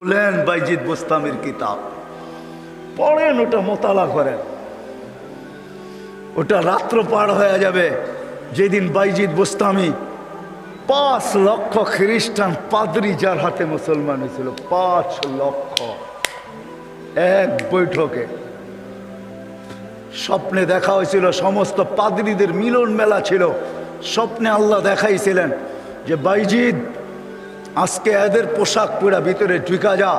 বলেন বাইজিদ বোস্তামির কিতাব পড়েন, ওটা মোতালা করেন, ওটা রাত্র পার হয়ে যাবে যেদিন বাইজিদ বোস্তামি 5 লক্ষ খ্রিস্টান পাদ্রী যার হাতে মুসলমান হয়েছিল, 5 লক্ষ এক বৈঠকে। স্বপ্নে দেখা হয়েছিল, সমস্ত পাদ্রীদের মিলন মেলা ছিল। স্বপ্নে আল্লাহ দেখাইছিলেন যে বাইজিদ আজকে এদের পোশাক পরা ভিতরে ঢুকা যা,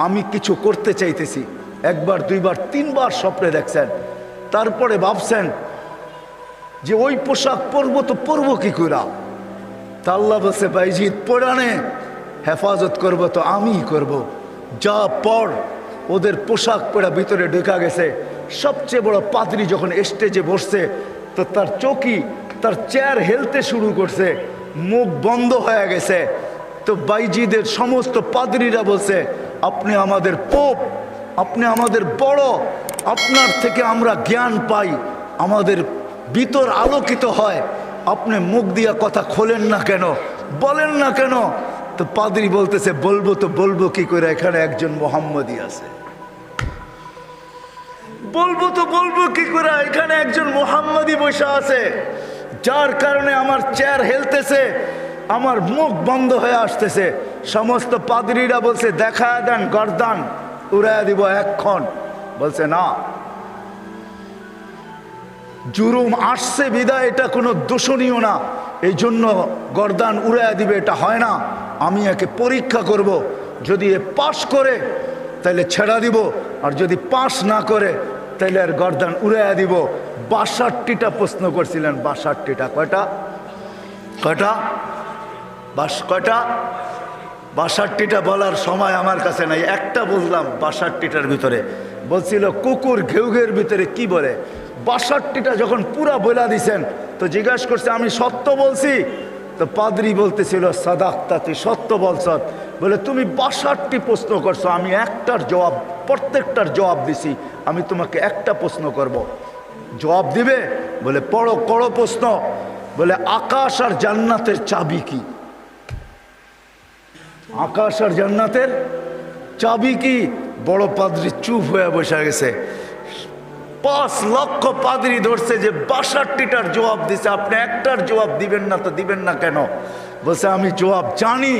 আমি কিছু করতে চাইতেছি। একবার দুইবার তিনবার স্বপ্নে দেখছেন। তারপরে ভাবছেন যে ওই পোশাক পরবো তো পরবো কি করা। তা আল্লাহ বলছে বাইজিদ পরানে হেফাজত করবো তো আমিই করব। যা পড়। ওদের পোশাক পরা ভিতরে ঢুকা গেছে। সবচেয়ে বড় পাদ্রী যখন স্টেজে বসছে তো তার চৌকি, তার চেয়ার হেলতে শুরু করছে, মুখ বন্ধ হয়ে গেছে। তো বাইজিদের সমস্ত পাদ্রীরা বলছে আপনি আমাদের পোপ, আপনি আমাদের বড়, আপনার থেকে আমরা জ্ঞান পাই, আমাদের ভিতর আলোকিত হয়, আপনি মুখ দিয়া কথা খোলেন না কেন, বলেন না কেন। তো পাদ্রী বলতেছে বলবো তো বলবো কি করে, এখানে একজন মোহাম্মদী আছে। বলবো তো বলবো কি করে, এখানে একজন মোহাম্মদী বসে আছে, যার কারণে আমার চেয়ার হেলতেছে, আমার মুখ বন্ধ হয়ে আসতেছে। সমস্ত পাদ্রীরা বলছে দেখা দেন, গর্দান উড়াইয়া দিব এক্ষণ। বলছে না, জুরুম আসছে বিদায় এটা কোনো দোষণীয় না, এই জন্য গর্দান উড়াইয়া দিবে এটা হয় না। আমি একে পরীক্ষা করব, যদি এ পাশ করে তাহলে ছেড়া দিব, আর যদি পাশ না করে তাহলে আর গর্দান উড়াইয়া দিব। 62টা প্রশ্ন করছিলেন, 62টা। কয়টা কয়টা কয়টা 62টা বলার সময় আমার কাছে নাই, একটা বললাম 62টার ভিতরে। বলছিল কুকুর ঘেউ ঘেউর ভিতরে কি বলে। 62টা যখন পুরা বলা দিছেন তো জিজ্ঞাসা করছে আমি সত্য বলছি। তো পাদ্রী বলতেছিল সাদাক্তা, তুই সত্য বলছ। বলে তুমি 62টি প্রশ্ন করছো, আমি একটার জবাব, প্রত্যেকটার জবাব দিছি, আমি তোমাকে একটা প্রশ্ন করব, জবাব দিবে? বলে পড়ো, করো প্রশ্ন। বলে আকাশ আর জান্নাতের চাবি কি? আকাশ আর জান্নাতের চাবি কি? বড় পাদ্রী চুপ হয়ে বসে গেছে। 5 লক্ষ পাদ্রী ধরছে যে 62টার জবাব দিছে, আপনি একটার জবাব দিবেন না, তো দিবেন না কেন? বলছে আমি জবাব জানি,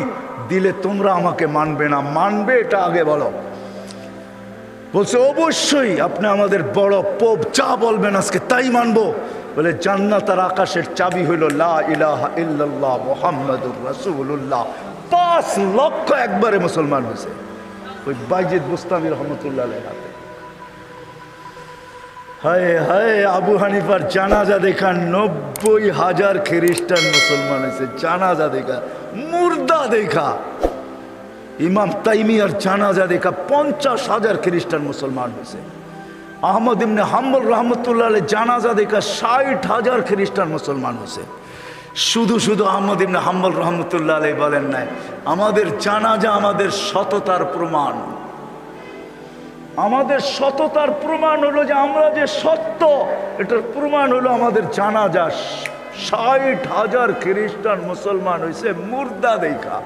দিলে তোমরা আমাকে মানবে না, মানবে এটা আগে বলো। বলছে অবশ্যই আপনি আমাদের বড় পোপ, যা বলবেন আজকে তাই মানবো। বলে জান্নাত আর আকাশের চাবি হইল লা ইলাহা ইল্লাল্লাহ মুহাম্মাদুর রাসূলুল্লাহ। 5 লক্ষ একবারে মুসলমান হয়েছে ওই বাইজিদ বোস্তামি রহমতুল্লাহ আলাইহির হাতে। হায় হায়, আবু হানিফার জানাজা দেখা 90,000 খ্রিস্টান মুসলমান হয়েছে। জানাজা দেখা, মুর্দা দেখা। ইমাম তাইমিয়ার জানাজা দেখা 50,000 খ্রিস্টান মুসলমান হয়েছে। আহমদ ইবনে হাম্বল রহমতুল্লাহ আলাইহি জানাজা দেখা 60,000 খ্রিস্টান মুসলমান হয়েছে। শুধু শুধু আহমদ ইবনে হাম্বল রহমতুল্লাহ আলাইহি বলেন নাই আমাদের জানাজা আমাদের সততার প্রমাণ। আমাদের সততার প্রমাণ হলো যে আমরা যে সত্য, এটার প্রমাণ হলো আমাদের জানাজা। 60,000 খ্রিস্টান মুসলমান হয়েছে মুর্দা দেখা।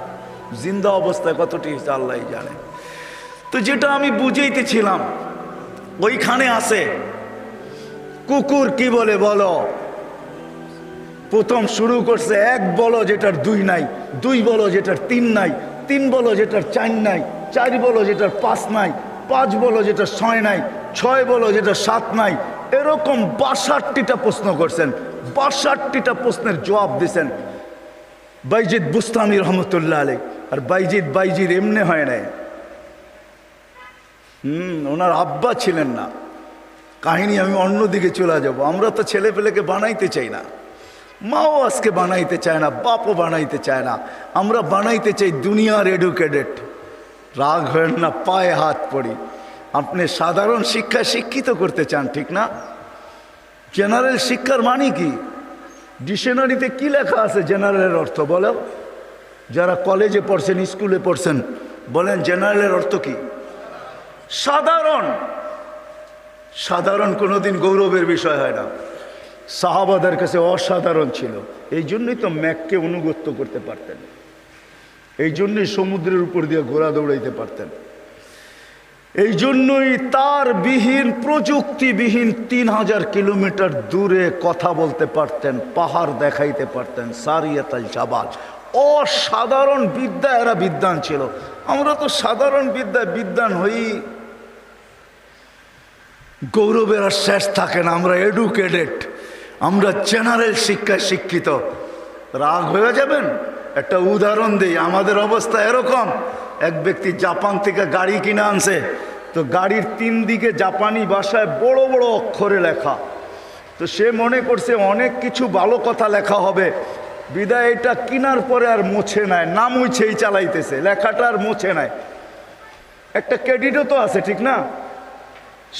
জিন্দা অবস্থায় কতটি হয়েছে আল্লাহ জানে। তো যেটা আমি বুঝাইতেছিলাম ওইখানে আছে কুকুর কি বলে বলো। প্রথম শুরু করছে 1 বলো যেটার 2 নাই, 2 বলো যেটার 3 নাই, 3 বলো যেটার 4 নাই, 4 বলো যেটার 5 নাই, 5 বলো যেটার 6 নাই, 6 বলো যেটার 7 নাই। এরকম 62টা প্রশ্ন করছেন। 62টা প্রশ্নের জবাব দিয়েছেন বাইজিদ বুস্তামি রহমতুল্লাহ আলাইহি। আর বাইজিদ এমনি হয় নাই। ওনার আব্বা ছিলেন না। কাহিনী আমি অন্যদিকে চলে যাব। আমরা তো ছেলে পেলেকে বানাইতে চাই না, মাও আজকে বানাইতে চায় না, বাপও বানাইতে চায় না। আমরা বানাইতে চাই দুনিয়ার এডুকেটেড। রাগ হয় না, পায়ে হাত পড়ি। আপনি সাধারণ শিক্ষায় শিক্ষিত করতে চান, ঠিক না? জেনারেল শিক্ষার মানে কি? ডিকশনারিতে কি লেখা আছে জেনারেলের অর্থ বলো? যারা কলেজে পড়ছেন, স্কুলে পড়ছেন, বলেন জেনারেলের অর্থ কি? সাধারণ। সাধারণ কোনোদিন গৌরবের বিষয় হয় না। সাহাবাদের কাছে অসাধারণ ছিল, এই জন্যই তো ম্যাককে অনুগত্য করতে পারতেন। এই জন্যই সমুদ্রের উপর দিয়ে ঘোড়া দৌড়াইতে পারতেন। এই জন্যই তার বিহীন, প্রযুক্তিবিহীন 3000 কিলোমিটার দূরে কথা বলতে পারতেন, পাহাড় দেখাইতে পারতেন। সারিয়াতাল জাবাল, অসাধারণ বিদ্যা, এরা বিদ্বান ছিল। আমরা তো সাধারণ বিদ্যায় বিদ্বান হই, গৌরবের আর শেষ থাকে না। আমরা এডুকেটেড, আমরা জেনারেল শিক্ষায় শিক্ষিত। রাগ হয়ে যাবেন? একটা উদাহরণ দিই। আমাদের অবস্থা এরকম, এক ব্যক্তি জাপান থেকে গাড়ি কিনে আনছে, তো গাড়ির 3 দিকে জাপানি ভাষায় বড় বড় অক্ষরে লেখা। তো সে মনে করছে অনেক কিছু ভালো কথা লেখা হবে, বিদায় এটা কেনার পরে আর মুছে নাই, না মুছেই চালাইতেছে, লেখাটা আর মুছে নাই। একটা ক্রেডিটও তো আছে, ঠিক না?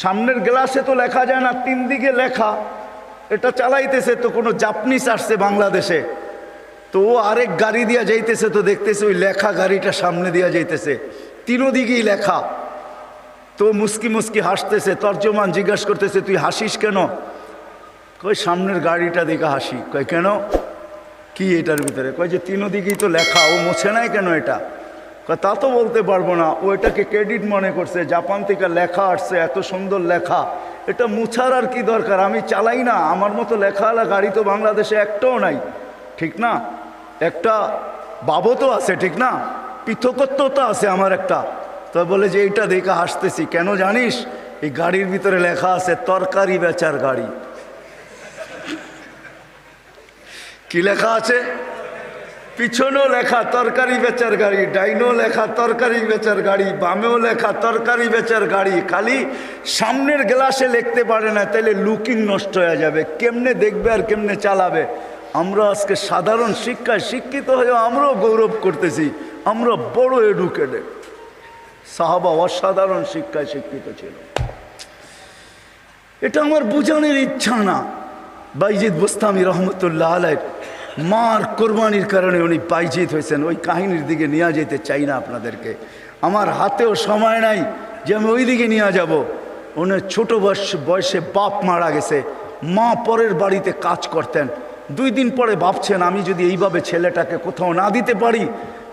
সামনের গ্লাসে তো লেখা যায় না, 3 দিকে লেখা, এটা চালাইতেছে। তো কোনো জাপানিজ আসছে বাংলাদেশে, তো ও আরেক গাড়ি দিয়া যাইতেছে, তো দেখতেছে ওই লেখা গাড়িটা সামনে দিয়া যাইতেছে, 3 দিকেই লেখা। তো মুস্কি মুস্কি হাসতেছে। তর্জমান জিজ্ঞাসা করতেছে, তুই হাসিস কেন? কই সামনের গাড়িটা দেখে হাসি। কই কেন, কি এটার ভিতরে? কই যে 3 দিকেই তো লেখা, ও মুছে নাই কেন এটা? কই তা তো বলতে পারবো না, ও এটাকে ক্রেডিট মনে করছে, জাপান থেকে লেখা আসছে, এত সুন্দর লেখা, এটা মুছার আর কি দরকার? আমি চালাই না, আমার মতো লেখাওয়ালা গাড়ি তো বাংলাদেশে একটাও নাই, ঠিক না? একটা বাবতও আছে, ঠিক না? পৃথকত্ব তো আছে আমার একটা। তো বলে যে এইটা দেখে হাসতেছি কেন জানিস? এই গাড়ির ভিতরে লেখা আছে তরকারি বেচার গাড়ি। কি লেখা আছে? পিছনেও লেখা তরকারি বেচার গাড়ি, ডাইনেও লেখা তরকারি বেচার গাড়ি, বামেও লেখা তরকারি বেচার গাড়ি। খালি সামনের গ্লাসে লিখতে পারে না, তাইলে লুকিং নষ্ট হয়ে যাবে, কেমনে দেখবে আর কেমনে চালাবে। আমরা আজকে সাধারণ শিক্ষায় শিক্ষিত হয়ে আমরাও গৌরব করতেছি, আমরা বড় এডুকেটেড। সাহাবা অসাধারণ শিক্ষায় শিক্ষিত ছিল। এটা আমার বোঝানোর ইচ্ছা না। বাইজিদ বুস্তামি রহমতুল্লাহ আলাইহ মার কোরবানির কারণে উনি বাইজিদ হয়েছেন, ওই কাহিনীর দিকে নিয়ে যেতে চাই না আপনাদেরকে। আমার হাতেও সময় নাই যে আমি ওই দিকে নিয়ে যাব। উনি ছোট বয়সে বাপ মারা গেছে, মা পরের বাড়িতে কাজ করতেন। 2 দিন পরে ভাবছেন, আমি যদি এইভাবে ছেলেটাকে কোথাও না দিতে পারি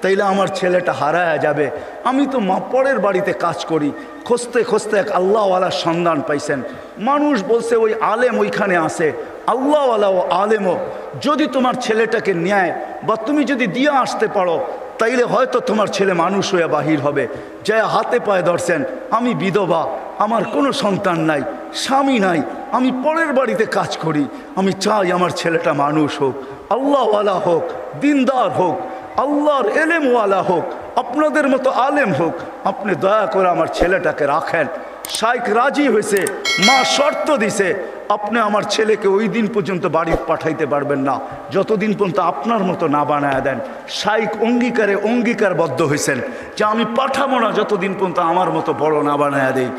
তাইলে আমার ছেলেটা হারায়া যাবে। আমি তো মা পরের বাড়িতে কাজ করি। খুঁজতে খুঁজতে এক আল্লাহওয়ালার সন্ধান পাইছেন। মানুষ বলছে ওই আলেম ওইখানে আছে, আল্লাহওয়ালা ও আলেমও যদি তোমার ছেলেটাকে নেয় বা তুমি যদি দিয়ে আসতে পারো, তাইলে হয়তো তোমার ছেলে মানুষ হয়ে বাহির হবে। যা হাতে পায়ে ধরছেন, আমি বিধবা, আমার কোনো সন্তান নাই, স্বামী নাই, আমি পরের বাড়িতে কাজ করি, আমি চাই আমার ছেলেটা মানুষ হোক, আল্লাহওয়ালা হোক, দিনদার হোক, আল্লাহর এলেমওয়ালা হোক, আপনাদের মতো আলেম হোক, আপনি দয়া করে আমার ছেলেটাকে রাখেন। শাইখ রাজি হয়েছে, মা শর্ত দিছে, আপনি আমার ছেলেকে ওই দিন পর্যন্ত বাড়ি পাঠাইতে পারবেন না যতদিন পর্যন্ত আপনার মতো না বানায় দেন। শাইখ অঙ্গীকারবদ্ধ হয়েছেন যে আমি পাঠাবো না যতদিন পর্যন্ত আমার মতো বড় না বানায় দেই।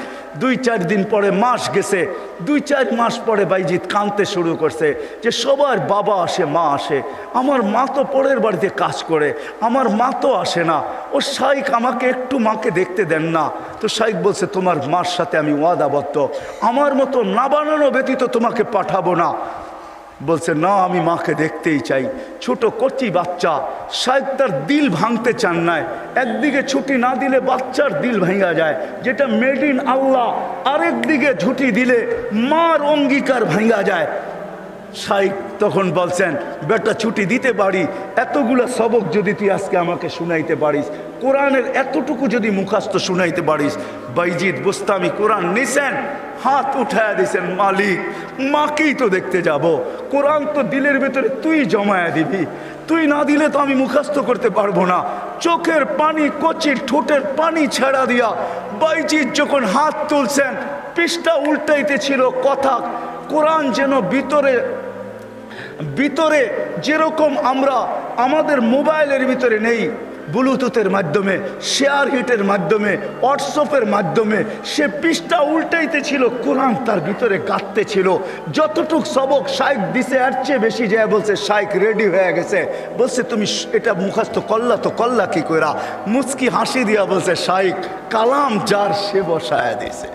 2-4 দিন পরে মাস গেছে, 2-4 মাস পরে বাইজিদ কাঁদতে শুরু করছে যে সবার বাবা আসে, মা আসে, আমার মা তো পরের বাড়িতে কাজ করে, আমার মা তো আসে না। ও শাইখ আমাকে একটু মাকে দেখতে দেন না। তো শাইখ বলছে, তোমার মার সাথে আমি ওয়াদাবদ্ধ, আমার মতো না বানানো ব্যতীত তোমাকে পাঠাবো না। বলছে না, আমি মাকে দেখতেই চাই। ছোট কচি বাচ্চা, শাইখ তার দিল ভাঙতে চান নাই। একদিকে ছুটি না দিলে বাচ্চার দিল ভেঙা যায়, যেটা মেড ইন আল্লাহ। আরেক দিকে ছুটি দিলে মার অঙ্গীকার ভেঙা যায়। শাইখ তখন বলছেন, বেটা ছুটি দিতে পারি, এতগুলো সবক যদি তুই আজকে আমাকে শুনাইতে পারিস, কোরআনের এতটুকু যদি মুখস্থ শুনাইতে পারিস। বাইজিদ বুস্তামি কোরআন নিছেন, হাত উঠায় দিছেন, মালিক মাকেই তো দেখতে যাব, কোরআন তো দিলের ভেতরে তুই জমায়া দিবি, তুই না দিলে তো আমি মুখস্থ করতে পারবো না। চোখের পানি, কচির ঠোঁটের পানি ছেড়া দিয়া বাইজিদ যখন হাত তুলছেন, পৃষ্ঠা উল্টাইতে ছিল কথা। কোরআন যেন ভিতরে যেরকম আমরা আমাদের মোবাইলের ভিতরে নেই, ব্লুটুথের মাধ্যমে, শেয়ার হিটের মাধ্যমে, হোয়াটসঅ্যাপের মাধ্যমে সে পৃষ্ঠা উল্টাইতে ছিল, কোরআন তার ভিতরে গাঁথতে ছিল। যতটুক সবক শাইখ দিছে এর চেয়ে বেশি যায় বলছে শাইখ রেডি হয়ে গেছে। বলছে তুমি এটা মুখস্থ করলা তো করলা কি কইরা? মুচকি হাসি দিয়া বলছে, শাইখ কালাম যার সে বসায়া দিছে।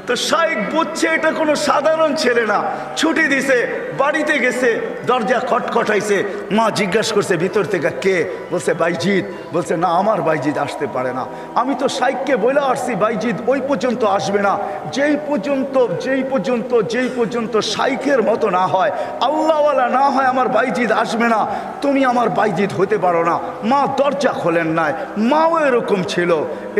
তো শাইখ বুঝছে এটা কোনো সাধারণ ছেলে না, ছুটি দিছে, বাড়িতে গেছে, দরজা খটখটাইছে। মা জিজ্ঞাসা করছে ভিতর থেকে কে? বলছে বাইজিৎ। বলছে না, আমার বাইজিৎ আসতে পারে না। আমি তো শাইখকে বলে আসছি বাইজিৎ ওই পর্যন্ত আসবে না, যেই পর্যন্ত শাইখের মতো না হয়, আল্লাহওয়ালা না হয়, আমার বাইজিৎ আসবে না। তুমি আমার বাইজিৎ হতে পারো না। মা দরজা খোলেন নাই। মাও এরকম ছিল।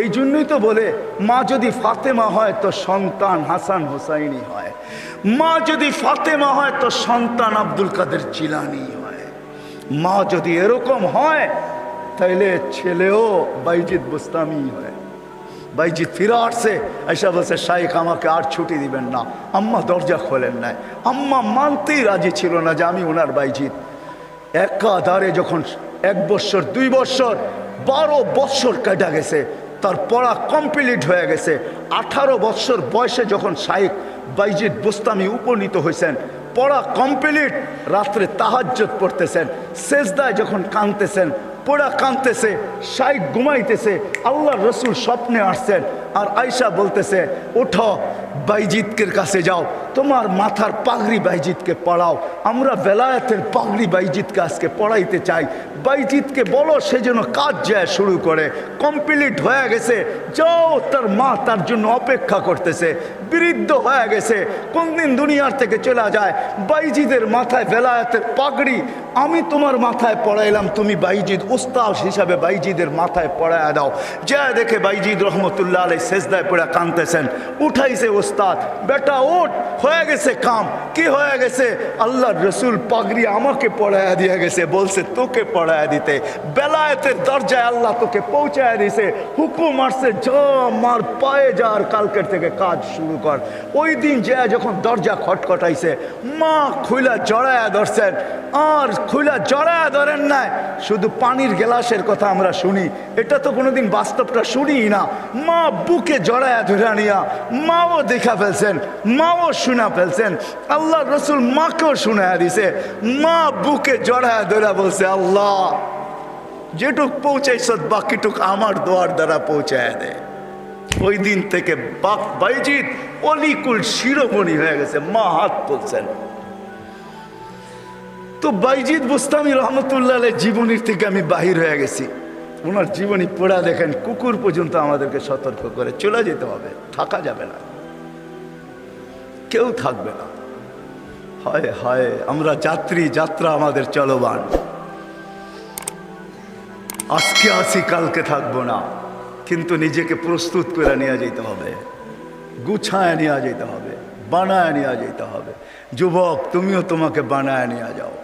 এই জন্যই তো বলে মা যদি ফাতেমা হয় তো সন্তান হাসান হোসাইনি হয়, মা যদি ফাতেমা হয় তো সন্তান আব্দুল কাদের জিলানি হয়। মা যদি এরকম হয় তাইলে ছেলেও বাইজিৎ বুস্তামি হয়। বাইজিৎ ফিরে আসছে, এসে বলছে শাইখ আমাকে আর ছুটি দিবেন না। আম্মা দরজা খোলেন নাই। আম্মা মানতেই রাজি ছিল না যে আমি ওনার বাইজিৎ। একাধারে যখন 1 বছর 2 বছর 12 বছর কেটে গেছে, তার পড়া কমপ্লিট হয়ে গেছে। 18 বছর বয়সে যখন শাইখ বাইজিৎ বুস্তামি উপনীত হয়েছেন, পড়া কমপ্লিট, রাত্রে তাহাজ্জুদ পড়তেছেন, সেজদায় যখন কাঁদতেছেন, পড়া কাঁদতেছে, শাইখ ঘুমাইতেছে, আল্লাহর রসুল স্বপ্নে আসছেন। আর আয়েশা বলতেছে ওঠো বাইজিৎকের কাছে যাও, তোমার মাথার পাগড়ি বাইজিৎকে পড়াও, আমরা বেলায়েতের পাগড়ি বাইজিৎকে আজকে পড়াইতে চাই। বাইজিৎকে বলো সে যেন কাজ যায় শুরু করে। কমপ্লিট হয়ে গেছে, যাও। তার মা তার জন্য অপেক্ষা করতেছে। বৃদ্ধ হয়ে গেছে, কোনদিন দুনিয়ার থেকে চলে যায়। বাইজিদের মাথায় বেলায়েতের পাগড়ি আমি তোমার মাথায় পড়াইলাম, তুমি বাইজিদ উস্তাদ হিসাবে বাইজিদের মাথায় পড়ায় দাও। যা দেখে বাইজিদ রহমতুল্লাহ আলাইহি সেজদায় পড়ে কাঁদতেছেন। উঠাইছে ওস্তাদ, বেটা ওঠ, হয়ে গেছে কাম। কি হয়ে গেছে? আল্লাহর রসুল পাগড়ি আমাকে পড়ায় দিয়ে গেছে, বলছে তোকে পড়ায় দিতে। বেলায়েতের দরজায় আল্লাহ তোকে পৌঁছায় দিছে, হুকুম আসছে যা মার পায়ে যা, আর কালকের থেকে কাজ শুরু কর। ওই দিন যে যখন দরজা খটখটাইছে, মা খুইলা জড়ায়া ধরছেন। আর খুইলা জড়ায়া ধরেন নাই, শুধু পানির গ্লাসের কথা আমরা শুনি, এটা তো কোনোদিন বাস্তবটা শুনি না। মা বুকে জড়ায়া ধরে নিয়া মাও দেখা ফেলছেন, মাও শুনা ফেলছেন। আল্লাহ রসুল মাকেও শুনায়া দিছে। মা বুকে জড়ায়া ধরে বলছে আল্লাহ যেটুক পৌঁছাইছ বাকিটুক আমার দোয়ার দ্বারা পৌঁছায় দে। ওই দিন থেকে বাইজিৎ অলিকুল শিরোমণি হয়ে গেছে। মা হাত তুলছেন। তো বাইজিৎ বুস্তামি রহমতুল্লাহ আলাইহির জীবনীর থেকে আমি বাহির হয়ে গেছি। ওনার জীবনী পড়া দেখেন, কুকুর পর্যন্ত আমাদেরকে সতর্ক করে চলে যেতে হবে, থাকা যাবে না, কেউ থাকবে না। হায় হায়, আমরা যাত্রী, যাত্রা আমাদের চলমান। আজকে আসি কালকে থাকবো না, কিন্তু নিজেকে প্রস্তুত করে নিয়ে যেতে হবে, গুছায় নিয়ে যেতে হবে, বানায় নিয়ে যেতে হবে। যুবক তুমিও তোমাকে বানায় নিয়ে যাও।